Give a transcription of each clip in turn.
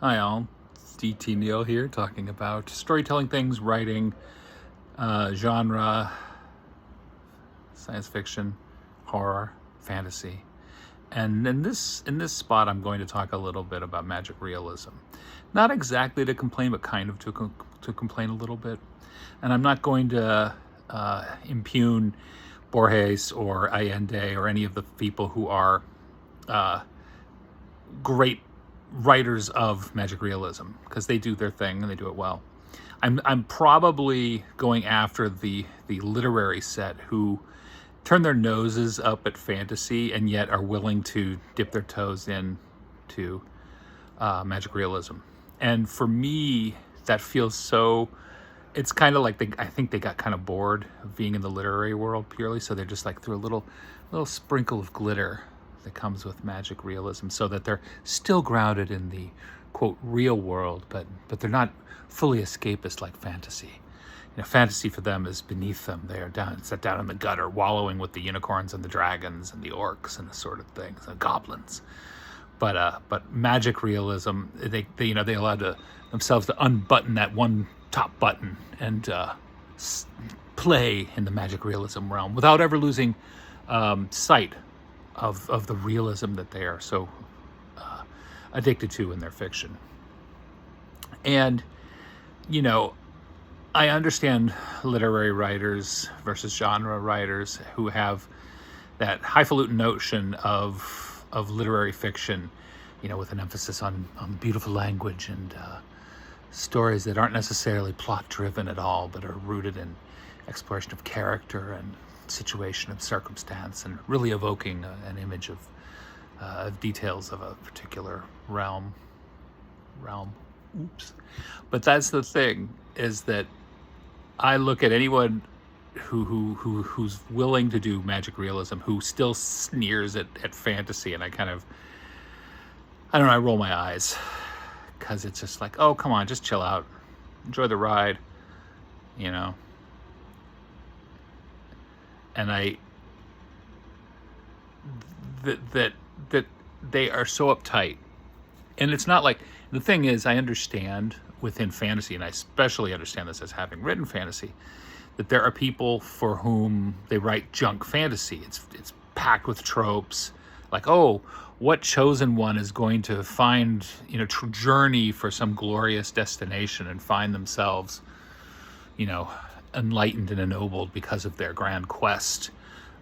Hi all, it's DT Neal here talking about storytelling things, writing, genre, science fiction, horror, fantasy. And in this spot I'm going to talk a little bit about magic realism. Not exactly to complain, but kind of to complain a little bit. And I'm not going to impugn Borges or Allende or any of the people who are great writers of magic realism, because they do their thing and they do it well. I'm probably going after the literary set who turn their noses up at fantasy and yet are willing to dip their toes in to magic realism. And for me, that feels so. It's kind of like I think they got kind of bored of being in the literary world purely, so they're just like threw a little sprinkle of glitter that comes with magic realism, so that they're still grounded in the quote real world, but they're not fully escapist like fantasy. Fantasy for them is beneath them. They are set down in the gutter, wallowing with the unicorns and the dragons and the orcs and the sort of things, the goblins. But magic realism, they allowed themselves to unbutton that one top button and play in the magic realism realm without ever losing sight of the realism that they are so addicted to in their fiction. And I understand literary writers versus genre writers who have that highfalutin notion of literary fiction, with an emphasis on beautiful language and stories that aren't necessarily plot driven at all, but are rooted in exploration of character and situation and circumstance, and really evoking an image of details of a particular realm. Oops. But that's the thing, is that I look at anyone who's willing to do magic realism, who still sneers at fantasy, and I don't know, I roll my eyes, because it's just like, oh, come on, just chill out, enjoy the ride, and that they are so uptight. And it's not like, the thing is, I understand within fantasy, and I especially understand this as having written fantasy, that there are people for whom they write junk fantasy. It's packed with tropes, like, oh, what chosen one is going to find, journey for some glorious destination and find themselves, enlightened and ennobled because of their grand quest,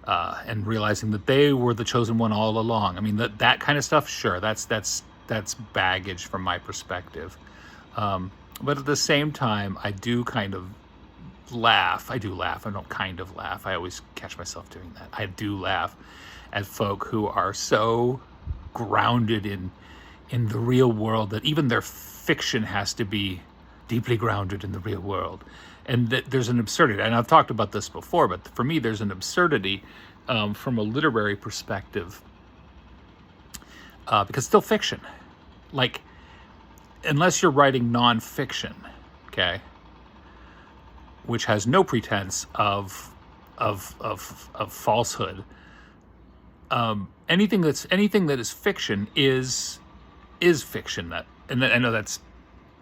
and realizing that they were the chosen one all along. I mean, that kind of stuff, sure, that's baggage from my perspective. But at the same time, I do kind of laugh. I do laugh. I don't kind of laugh. I always catch myself doing that. I do laugh at folk who are so grounded in the real world that even their fiction has to be deeply grounded in the real world. And that there's an absurdity. And I've talked about this before, but for me, there's an absurdity from a literary perspective, because it's still fiction. Like, unless you're writing nonfiction, okay, which has no pretense of falsehood, anything that is fiction is fiction. That, and I know that's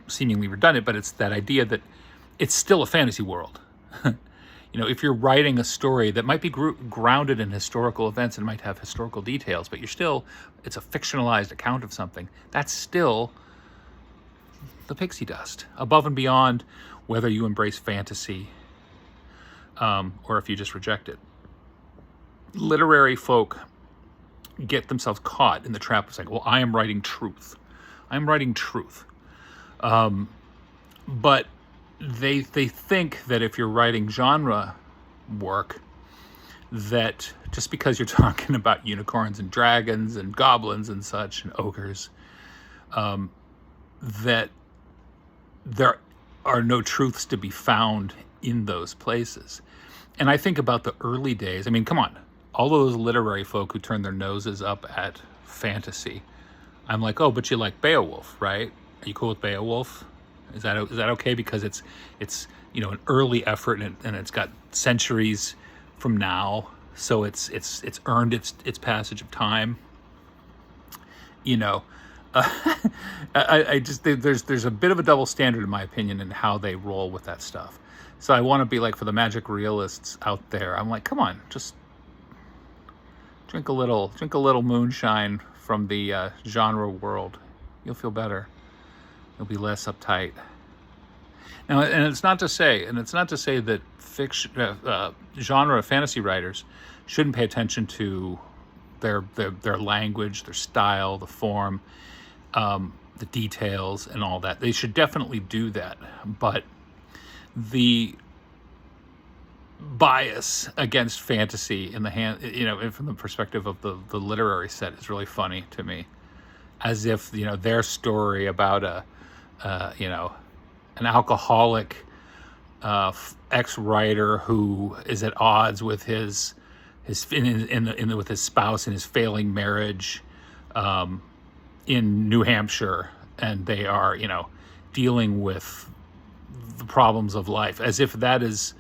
seemingly redundant, but it's that idea that it's still a fantasy world. If you're writing a story that might be grounded in historical events and might have historical details, but it's a fictionalized account of something, that's still the pixie dust, above and beyond whether you embrace fantasy or if you just reject it. Literary folk get themselves caught in the trap of saying, well, I am writing truth. I'm writing truth. But they think that if you're writing genre work, that just because you're talking about unicorns and dragons and goblins and such and ogres, that there are no truths to be found in those places. And I think about the early days. I mean, come on, all those literary folk who turn their noses up at fantasy. I'm like, oh, but you like Beowulf, right? Are you cool with Beowulf? Is that okay because it's an early effort, and it's got centuries from now, so it's earned its passage of time. I just there's a bit of a double standard in my opinion in how they roll with that stuff. So I want to be like, for the magic realists out there, I'm like, come on, just drink a little moonshine from the genre world. You'll feel better. You'll be less uptight. Now, and it's not to say, that fiction, genre fantasy writers shouldn't pay attention to their language, their style, the form, the details, and all that. They should definitely do that. But the bias against fantasy in the hand, from the perspective of the literary set, is really funny to me. As if their story about an alcoholic ex-writer who is at odds with his with his spouse in his failing marriage in New Hampshire, and they are dealing with the problems of life, as if that is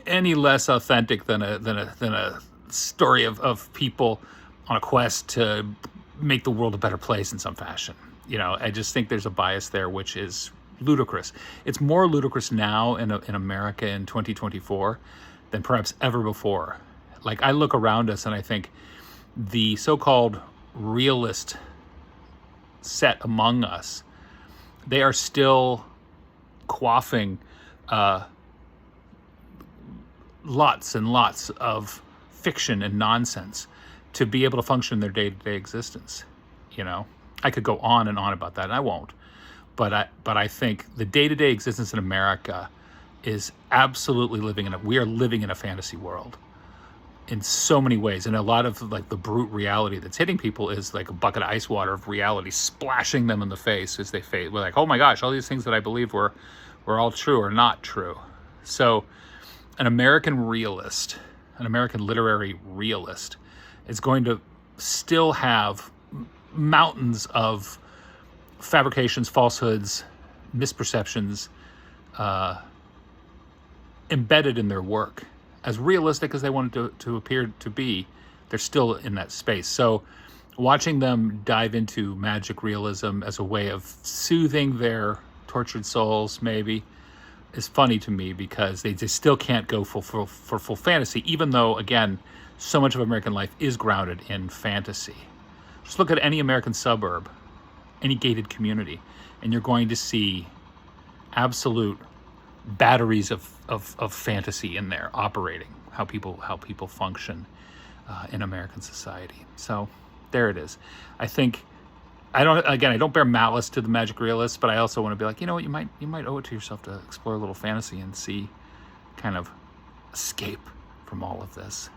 any less authentic than a story of people on a quest to make the world a better place in some fashion. I just think there's a bias there, which is ludicrous. It's more ludicrous now in America in 2024 than perhaps ever before. Like, I look around us and I think the so-called realist set among us, they are still quaffing lots and lots of fiction and nonsense to be able to function in their day-to-day existence. I could go on and on about that, and I won't. But I think the day-to-day existence in America is absolutely we are living in a fantasy world in so many ways. And a lot of like the brute reality that's hitting people is like a bucket of ice water of reality splashing them in the face as they fade. We're like, oh my gosh, all these things that I believe were all true are not true. So an American realist, an American literary realist, is going to still have mountains of fabrications, falsehoods, misperceptions embedded in their work. As realistic as they want it to appear to be, they're still in that space. So watching them dive into magic realism as a way of soothing their tortured souls, maybe, is funny to me, because they just still can't go for full fantasy, even though, again, so much of American life is grounded in fantasy. Just look at any American suburb, any gated community, and you're going to see absolute batteries of fantasy in there operating, how people function in American society. So there it is. I think I don't bear malice to the magic realists, but I also want to be like, you know what, you might owe it to yourself to explore a little fantasy and see, kind of escape from all of this.